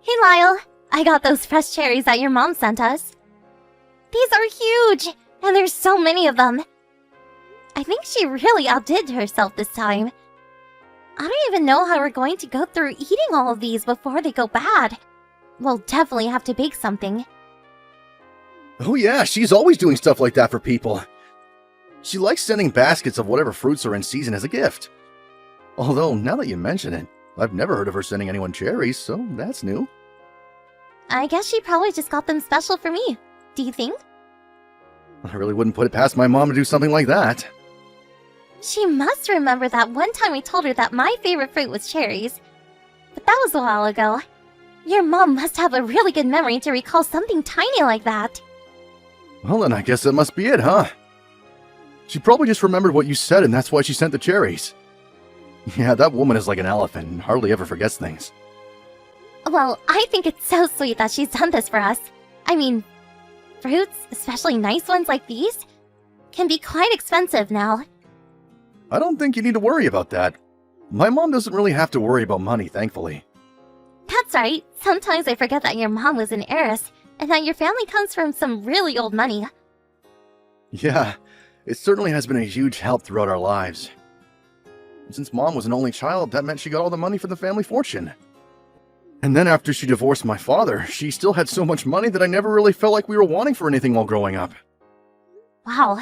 Hey Lyle, I got those fresh cherries that your mom sent us. These are huge, and there's so many of them. I think she really outdid herself this time. I don't even know how we're going to go through eating all of these before they go bad. We'll definitely have to bake something. Oh yeah, she's always doing stuff like that for people. She likes sending baskets of whatever fruits are in season as a gift. Although, now that you mention it, I've never heard of her sending anyone cherries, so that's new. I guess she probably just got them special for me. Do you think? I really wouldn't put it past my mom to do something like that. She must remember that one time I told her that my favorite fruit was cherries. But that was a while ago. Your mom must have a really good memory to recall something tiny like that. Well then, I guess that must be it, huh? She probably just remembered what you said and that's why she sent the cherries. Yeah, that woman is like an elephant and hardly ever forgets things. Well, I think it's so sweet that she's done this for us. I mean, fruits, especially nice ones like these, can be quite expensive now. I don't think you need to worry about that. My mom doesn't really have to worry about money, thankfully. That's right. Sometimes I forget that your mom was an heiress, and that your family comes from some really old money. Yeah, it certainly has been a huge help throughout our lives. And since Mom was an only child, that meant she got all the money for the family fortune. And then after she divorced my father, she still had so much money that I never really felt like we were wanting for anything while growing up. Wow.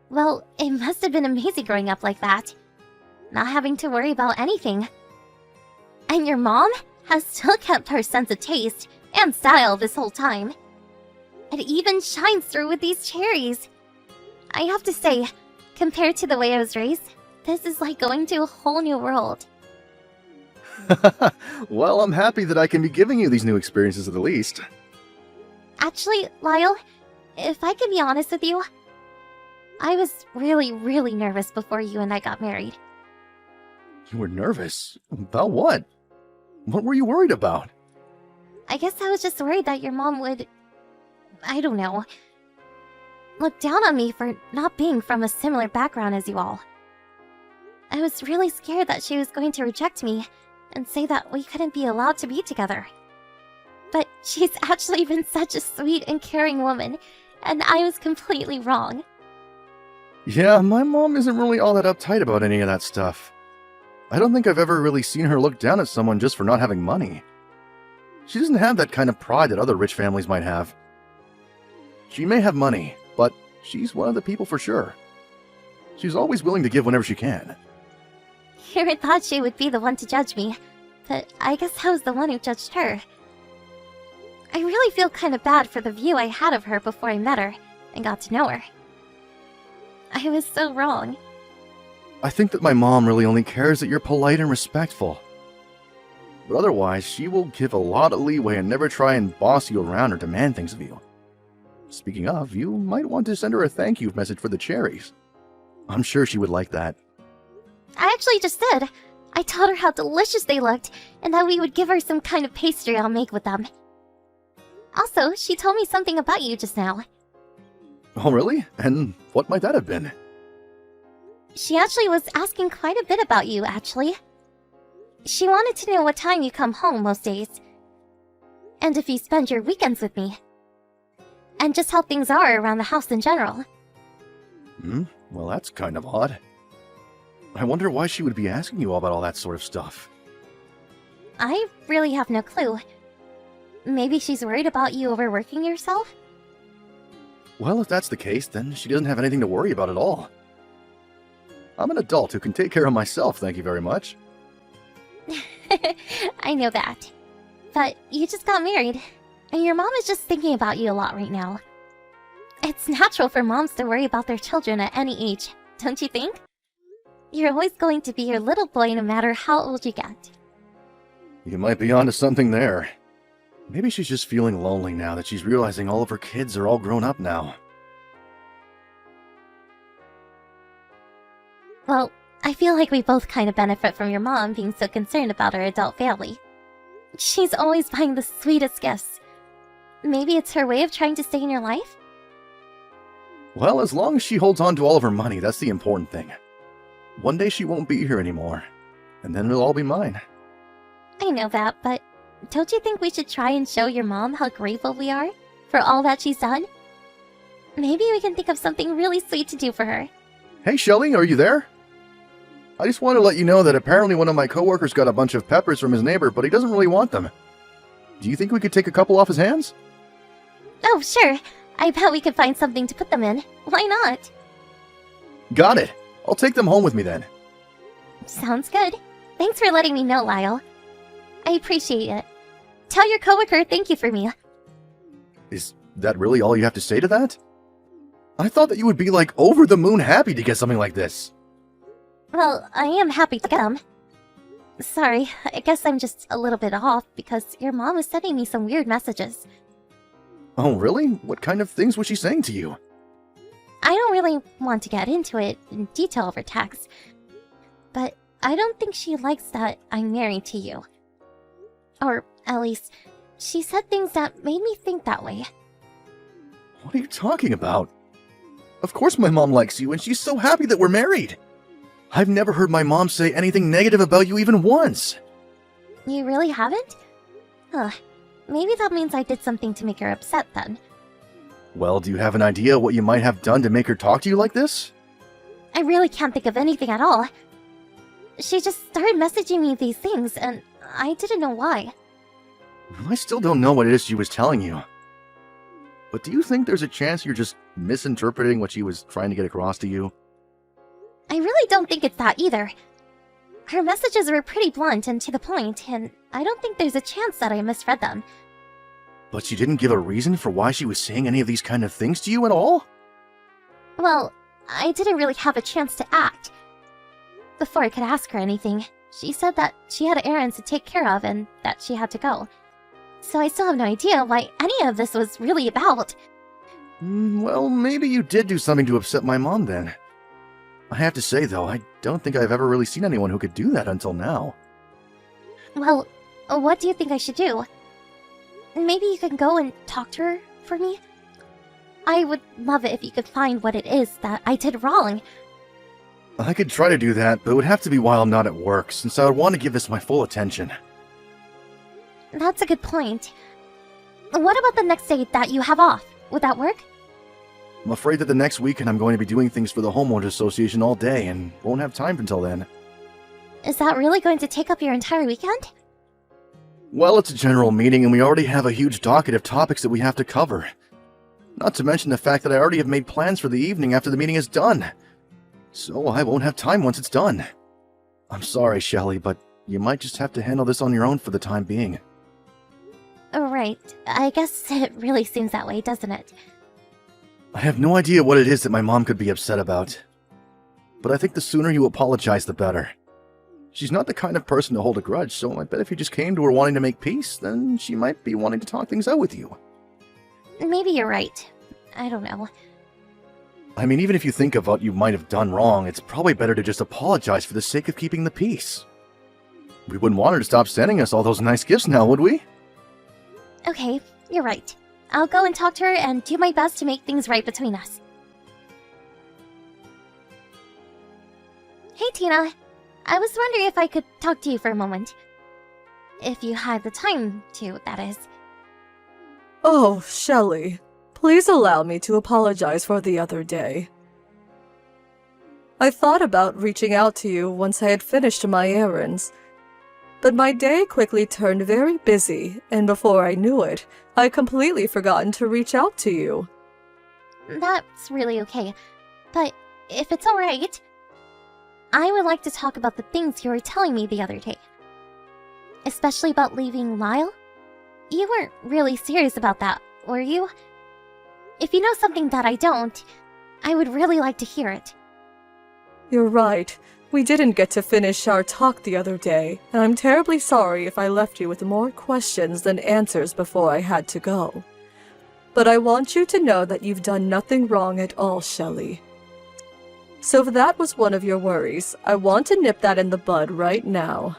Well, it must have been amazing growing up like that. Not having to worry about anything. And your mom has still kept her sense of taste and style this whole time. It even shines through with these cherries. I have to say, compared to the way I was raised, this is like going to a whole new world. Well, I'm happy that I can be giving you these new experiences at the least. Actually, Lyle, if I can be honest with you, I was really nervous before you and I got married. You were nervous? About what? What were you worried about? I guess I was just worried that your mom would, I don't know, look down on me for not being from a similar background as you all. I was really scared that she was going to reject me and say that we couldn't be allowed to be together. But she's actually been such a sweet and caring woman, and I was completely wrong. Yeah, my mom isn't really all that uptight about any of that stuff. I don't think I've ever really seen her look down at someone just for not having money. She doesn't have that kind of pride that other rich families might have. She may have money, but she's one of the people for sure. She's always willing to give whenever she can. I thought she would be the one to judge me, but I guess I was the one who judged her. I really feel kind of bad for the view I had of her before I met her and got to know her. I was so wrong. I think that my mom really only cares that you're polite and respectful. But otherwise, she will give a lot of leeway and never try and boss you around or demand things of you. Speaking of, you might want to send her a thank you message for the cherries. I'm sure she would like that. I actually just did. I told her how delicious they looked and that we would give her some kind of pastry I'll make with them. Also, she told me something about you just now. Oh, really? And what might that have been? She actually was asking quite a bit about you, actually. She wanted to know what time you come home most days. And if you spend your weekends with me. And just how things are around the house in general. Well, that's kind of odd. I wonder why she would be asking you about all that sort of stuff. I really have no clue. Maybe she's worried about you overworking yourself? Well, if that's the case, then she doesn't have anything to worry about at all. I'm an adult who can take care of myself, thank you very much. I know that. But you just got married, and your mom is just thinking about you a lot right now. It's natural for moms to worry about their children at any age, don't you think? You're always going to be your little boy no matter how old you get. You might be onto something there. Maybe she's just feeling lonely now that she's realizing all of her kids are all grown up now. Well, I feel like we both kind of benefit from your mom being so concerned about our adult family. She's always buying the sweetest gifts. Maybe it's her way of trying to stay in your life? Well, as long as she holds on to all of her money, that's the important thing. One day she won't be here anymore, and then it'll all be mine. I know that, but don't you think we should try and show your mom how grateful we are for all that she's done? Maybe we can think of something really sweet to do for her. Hey, Shelly, are you there? I just wanted to let you know that apparently one of my coworkers got a bunch of peppers from his neighbor, but he doesn't really want them. Do you think we could take a couple off his hands? Oh, sure. I bet we could find something to put them in. Why not? Got it. I'll take them home with me then. Sounds good. Thanks for letting me know, Lyle. I appreciate it. Tell your coworker thank you for me. Is that really all you have to say to that? I thought that you would be like over the moon happy to get something like this. Well, I am happy to get them. Sorry, I guess I'm just a little bit off because your mom was sending me some weird messages. Oh, really? What kind of things was she saying to you? I don't really want to get into it in detail over text, but I don't think she likes that I'm married to you. Or, at least, she said things that made me think that way. What are you talking about? Of course my mom likes you, and she's so happy that we're married. I've never heard my mom say anything negative about you even once. You really haven't? Huh. Maybe that means I did something to make her upset then. Well, do you have an idea what you might have done to make her talk to you like this? I really can't think of anything at all. She just started messaging me these things, and I didn't know why. I still don't know what it is she was telling you. But do you think there's a chance you're just misinterpreting what she was trying to get across to you? I really don't think it's that either. Her messages were pretty blunt and to the point, and I don't think there's a chance that I misread them. But she didn't give a reason for why she was saying any of these kind of things to you at all? Well, I didn't really have a chance to act. Before I could ask her anything, she said that she had errands to take care of and that she had to go. So I still have no idea why any of this was really about. Well, maybe you did do something to upset my mom then. I have to say, though, I don't think I've ever really seen anyone who could do that until now. Well, what do you think I should do? Maybe you can go and talk to her for me? I would love it if you could find what it is that I did wrong. I could try to do that, but it would have to be while I'm not at work, since I would want to give this my full attention. That's a good point. What about the next day that you have off? Would that work? I'm afraid that the next weekend I'm going to be doing things for the Homeowners Association all day and won't have time until then. Is that really going to take up your entire weekend? Well, it's a general meeting and we already have a huge docket of topics that we have to cover. Not to mention the fact that I already have made plans for the evening after the meeting is done. So I won't have time once it's done. I'm sorry, Shelly, but you might just have to handle this on your own for the time being. Right. I guess it really seems that way, doesn't it? I have no idea what it is that my mom could be upset about. But I think the sooner you apologize, the better. She's not the kind of person to hold a grudge, so I bet if you just came to her wanting to make peace, then she might be wanting to talk things out with you. Maybe you're right. I don't know. I mean, even if you think of what you might have done wrong, it's probably better to just apologize for the sake of keeping the peace. We wouldn't want her to stop sending us all those nice gifts now, would we? Okay, you're right. I'll go and talk to her and do my best to make things right between us. Hey, Tina. I was wondering if I could talk to you for a moment. If you had the time to, that is. Oh, Shelly. Please allow me to apologize for the other day. I thought about reaching out to you once I had finished my errands, but my day quickly turned very busy, and before I knew it, I completely forgotten to reach out to you. That's really okay. But if it's alright, I would like to talk about the things you were telling me the other day. Especially about leaving Lyle. You weren't really serious about that, were you? If you know something that I don't, I would really like to hear it. You're right. We didn't get to finish our talk the other day, and I'm terribly sorry if I left you with more questions than answers before I had to go. But I want you to know that you've done nothing wrong at all, Shelly. So if that was one of your worries, I want to nip that in the bud right now.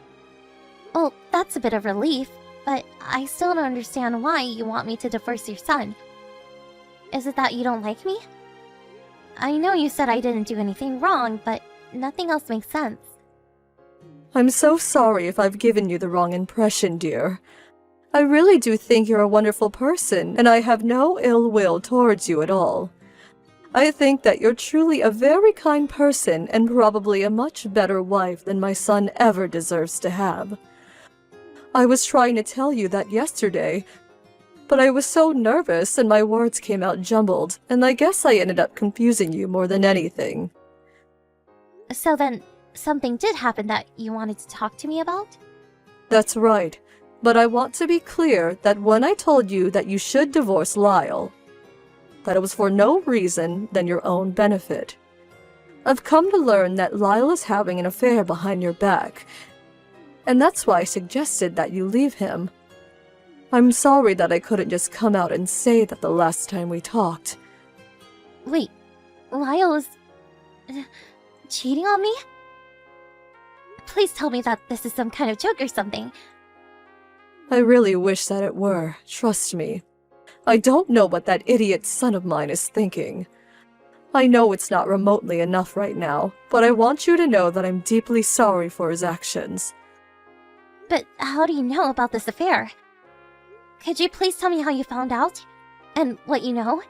Well, that's a bit of relief, but I still don't understand why you want me to divorce your son. Is it that you don't like me? I know you said I didn't do anything wrong, but nothing else makes sense. I'm so sorry if I've given you the wrong impression, dear. I really do think you're a wonderful person, and I have no ill will towards you at all. I think that you're truly a very kind person and probably a much better wife than my son ever deserves to have. I was trying to tell you that yesterday, but I was so nervous and my words came out jumbled, and I guess I ended up confusing you more than anything. So then, something did happen that you wanted to talk to me about? That's right, but I want to be clear that when I told you that you should divorce Lyle, that it was for no reason than your own benefit. I've come to learn that Lyle is having an affair behind your back, and that's why I suggested that you leave him. I'm sorry that I couldn't just come out and say that the last time we talked. Wait, Lyle is cheating on me? Please tell me that this is some kind of joke or something. I really wish that it were, trust me. I don't know what that idiot son of mine is thinking. I know it's not remotely enough right now, but I want you to know that I'm deeply sorry for his actions. But how do you know about this affair? Could you please tell me how you found out? And what you know?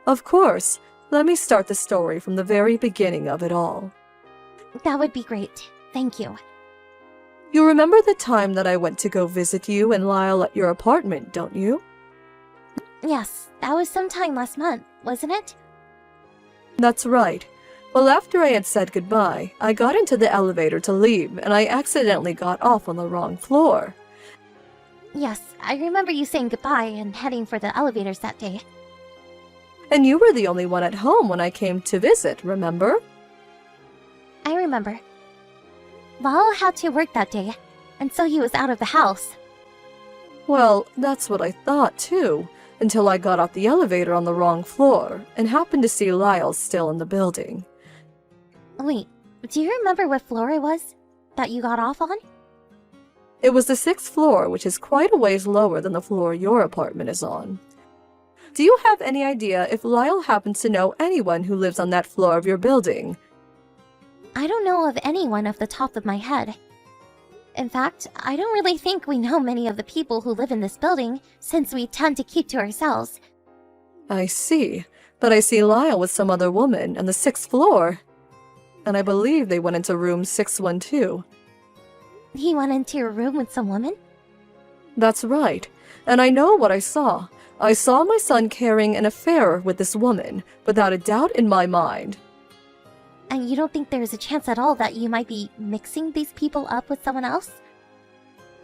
Of course. Let me start the story from the very beginning of it all. That would be great. Thank you. You remember the time that I went to go visit you and Lyle at your apartment, don't you? Yes, that was sometime last month, wasn't it? That's right. Well, after I had said goodbye, I got into the elevator to leave, and I accidentally got off on the wrong floor. Yes, I remember you saying goodbye and heading for the elevators that day. And you were the only one at home when I came to visit, remember? I remember. Lyle had to work that day, and so he was out of the house. Well, that's what I thought too, until I got off the elevator on the wrong floor, and happened to see Lyle still in the building. Wait, do you remember what floor it was that you got off on? It was the 6th floor, which is quite a ways lower than the floor your apartment is on. Do you have any idea if Lyle happens to know anyone who lives on that floor of your building? I don't know of anyone off the top of my head. In fact, I don't really think we know many of the people who live in this building, since we tend to keep to ourselves. I see, but I see Lyle with some other woman on the 6th floor. And I believe they went into room 612. He went into your room with some woman? That's right, and I know what I saw. I saw my son carrying an affair with this woman, without a doubt in my mind. And you don't think there's a chance at all that you might be mixing these people up with someone else?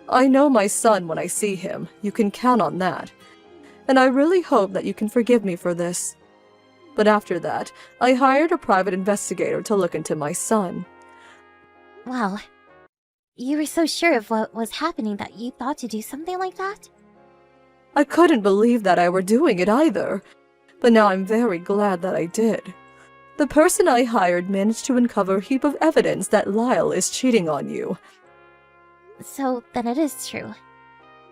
I know my son when I see him, you can count on that. And I really hope that you can forgive me for this. But after that, I hired a private investigator to look into my son. Wow. You were so sure of what was happening that you thought to do something like that? I couldn't believe that I were doing it either, but now I'm very glad that I did. The person I hired managed to uncover a heap of evidence that Lyle is cheating on you. So then it is true.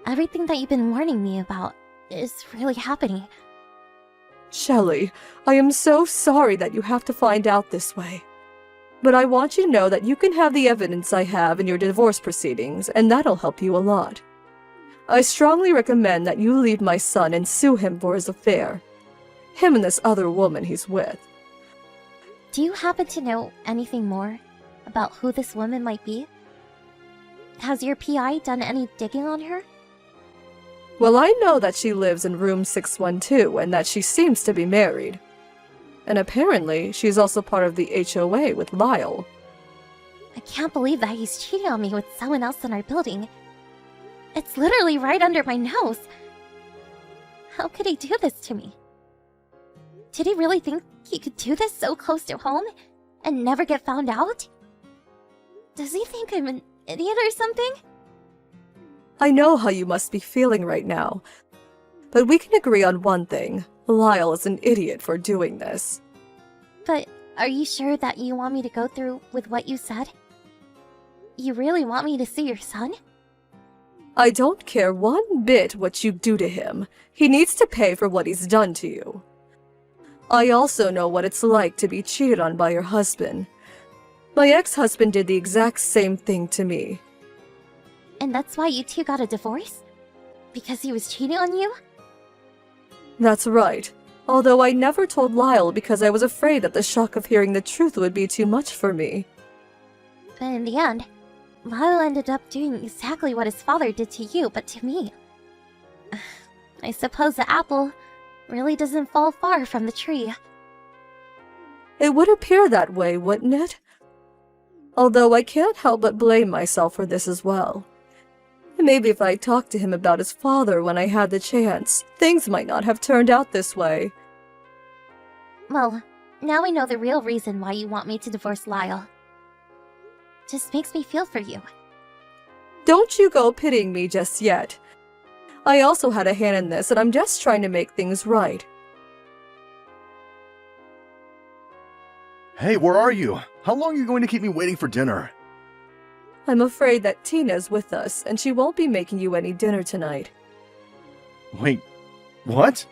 Everything that you've been warning me about is really happening. Shelley, I am so sorry that you have to find out this way. But I want you to know that you can have the evidence I have in your divorce proceedings, and that'll help you a lot. I strongly recommend that you leave my son and sue him for his affair. Him and this other woman he's with. Do you happen to know anything more about who this woman might be? Has your PI done any digging on her? Well, I know that she lives in room 612 and that she seems to be married. And apparently, she's also part of the HOA with Lyle. I can't believe that he's cheating on me with someone else in our building. It's literally right under my nose. How could he do this to me? Did he really think he could do this so close to home and never get found out? Does he think I'm an idiot or something? I know how you must be feeling right now, but we can agree on one thing. Lyle is an idiot for doing this. But are you sure that you want me to go through with what you said? You really want me to see your son? I don't care one bit what you do to him. He needs to pay for what he's done to you. I also know what it's like to be cheated on by your husband. My ex-husband did the exact same thing to me. And that's why you two got a divorce? Because he was cheating on you? That's right. Although I never told Lyle because I was afraid that the shock of hearing the truth would be too much for me. But in the end, Lyle ended up doing exactly what his father did to you, but to me. I suppose the apple really doesn't fall far from the tree. It would appear that way, wouldn't it? Although I can't help but blame myself for this as well. Maybe if I talked to him about his father when I had the chance, things might not have turned out this way. Well, now we know the real reason why you want me to divorce Lyle. Just makes me feel for you. Don't you go pitying me just yet. I also had a hand in this, and I'm just trying to make things right. Hey, where are you? How long are you going to keep me waiting for dinner? I'm afraid that Tina's with us, and she won't be making you any dinner tonight. Wait, what?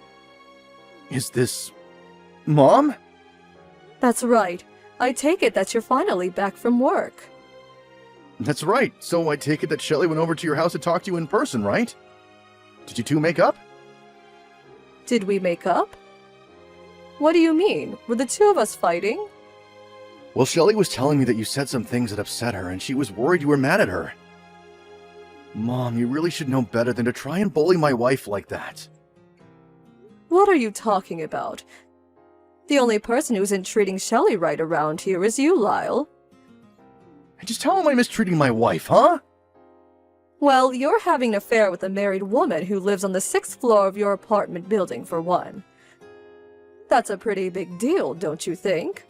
Is this... Mom? That's right. I take it that you're finally back from work. That's right. So I take it that Shelly went over to your house to talk to you in person, right? Did you two make up? Did we make up? What do you mean? Were the two of us fighting? Well, Shelly was telling me that you said some things that upset her, and she was worried you were mad at her. Mom, you really should know better than to try and bully my wife like that. What are you talking about? The only person who isn't treating Shelly right around here is you, Lyle. Just how am I mistreating my wife, huh? Well, you're having an affair with a married woman who lives on the 6th floor of your apartment building, for one. That's a pretty big deal, don't you think?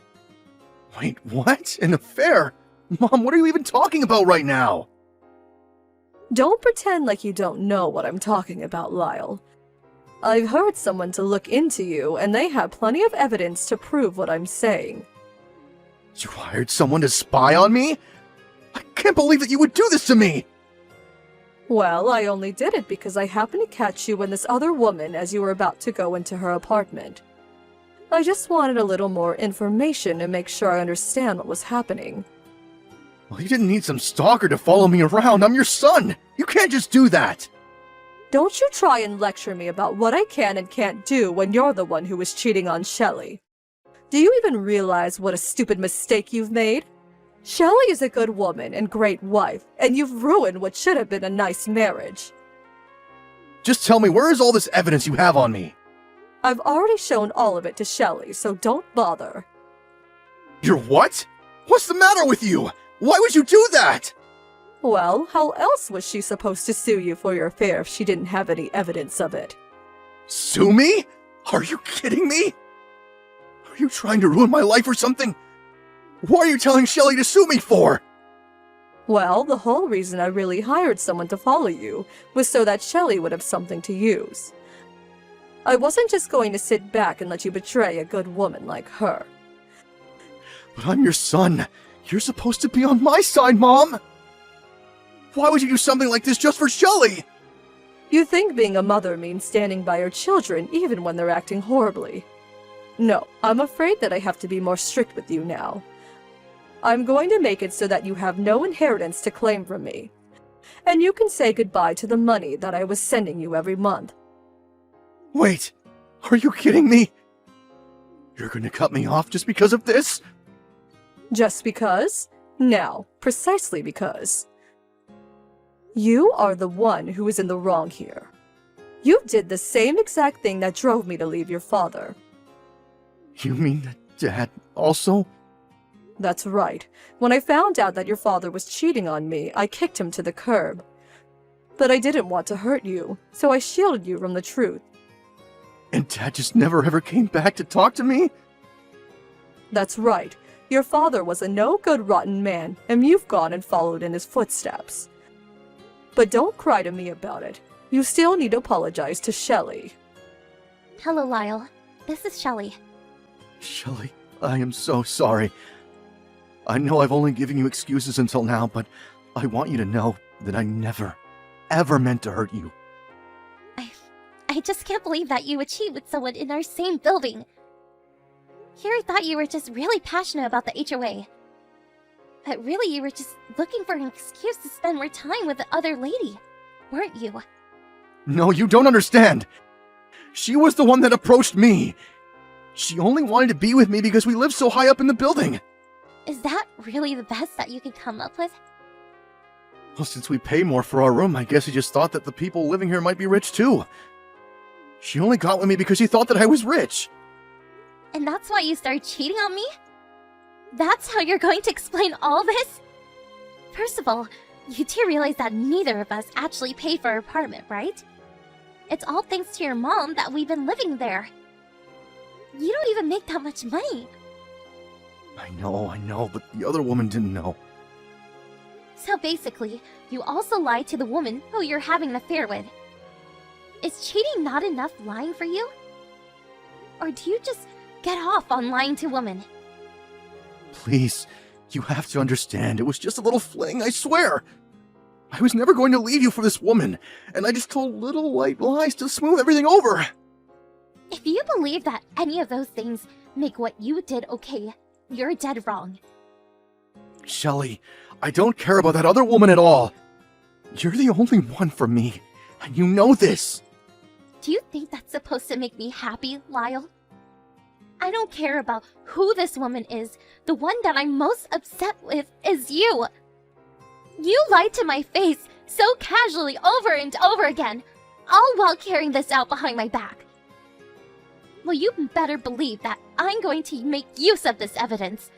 Wait, what? An affair? Mom, what are you even talking about right now? Don't pretend like you don't know what I'm talking about, Lyle. I've hired someone to look into you, and they have plenty of evidence to prove what I'm saying. You hired someone to spy on me? I can't believe that you would do this to me! Well, I only did it because I happened to catch you and this other woman as you were about to go into her apartment. I just wanted a little more information to make sure I understand what was happening. Well, you didn't need some stalker to follow me around. I'm your son! You can't just do that! Don't you try and lecture me about what I can and can't do when you're the one who was cheating on Shelly. Do you even realize what a stupid mistake you've made? Shelly is a good woman and great wife, and you've ruined what should have been a nice marriage. Just tell me, where is all this evidence you have on me? I've already shown all of it to Shelly, so don't bother. You're what? What's the matter with you? Why would you do that? Well, how else was she supposed to sue you for your affair if she didn't have any evidence of it? Sue me? Are you kidding me? Are you trying to ruin my life or something? What are you telling Shelly to sue me for? Well, the whole reason I really hired someone to follow you was so that Shelly would have something to use. I wasn't just going to sit back and let you betray a good woman like her. But I'm your son. You're supposed to be on my side, Mom! Why would you do something like this just for Shelly? You think being a mother means standing by your children even when they're acting horribly. No, I'm afraid that I have to be more strict with you now. I'm going to make it so that you have no inheritance to claim from me. And you can say goodbye to the money that I was sending you every month. Wait, are you kidding me? You're going to cut me off just because of this? Just because? No, precisely because. You are the one who is in the wrong here. You did the same exact thing that drove me to leave your father. You mean that Dad also? That's right. When I found out that your father was cheating on me, I kicked him to the curb. But I didn't want to hurt you, so I shielded you from the truth. And Dad just never ever came back to talk to me? That's right. Your father was a no-good rotten man, and you've gone and followed in his footsteps. But don't cry to me about it. You still need to apologize to Shelly. Hello, Lyle. This is Shelly. Shelly, I am so sorry. I know I've only given you excuses until now, but I want you to know that I never, ever meant to hurt you. I just can't believe that you would cheat with someone in our same building. Here I thought you were just really passionate about the HOA. But really you were just looking for an excuse to spend more time with the other lady, weren't you? No, you don't understand. She was the one that approached me. She only wanted to be with me because we live so high up in the building. Is that really the best that you could come up with? Well, since we pay more for our room, I guess she just thought that the people living here might be rich too. She only got with me because she thought that I was rich. And that's why you started cheating on me? That's how you're going to explain all this? First of all, you do realize that neither of us actually paid for our apartment, right? It's all thanks to your mom that we've been living there. You don't even make that much money. I know, but the other woman didn't know. So basically, you also lied to the woman who you're having an affair with. Is cheating not enough lying for you? Or do you just get off on lying to women? Please, you have to understand, it was just a little fling, I swear. I was never going to leave you for this woman, and I just told little white lies to smooth everything over. If you believe that any of those things make what you did okay, you're dead wrong. Shelley, I don't care about that other woman at all. You're the only one for me, and you know this. Do you think that's supposed to make me happy, Lyle? I don't care about who this woman is. The one that I'm most upset with is you. You lied to my face so casually over and over again, all while carrying this out behind my back. Well, you better believe that I'm going to make use of this evidence.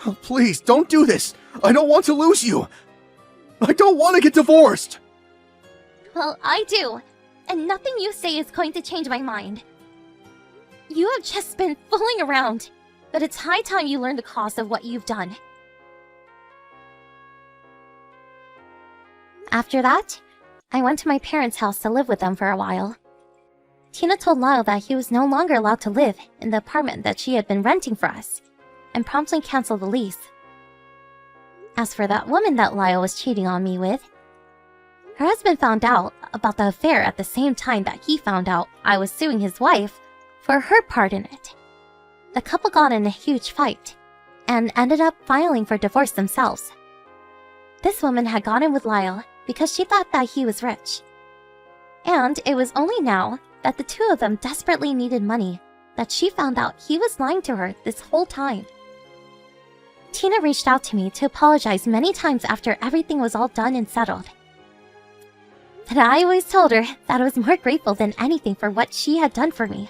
Oh, please, don't do this. I don't want to lose you. I don't want to get divorced. Well, I do, and nothing you say is going to change my mind. You have just been fooling around, but it's high time you learn the cost of what you've done. After that, I went to my parents' house to live with them for a while. Tina told Lyle that he was no longer allowed to live in the apartment that she had been renting for us, and promptly canceled the lease. As for that woman that Lyle was cheating on me with, her husband found out about the affair at the same time that he found out I was suing his wife for her part in it. The couple got in a huge fight, and ended up filing for divorce themselves. This woman had gone in with Lyle because she thought that he was rich. And it was only now that the two of them desperately needed money that she found out he was lying to her this whole time. Tina reached out to me to apologize many times after everything was all done and settled. But I always told her that I was more grateful than anything for what she had done for me.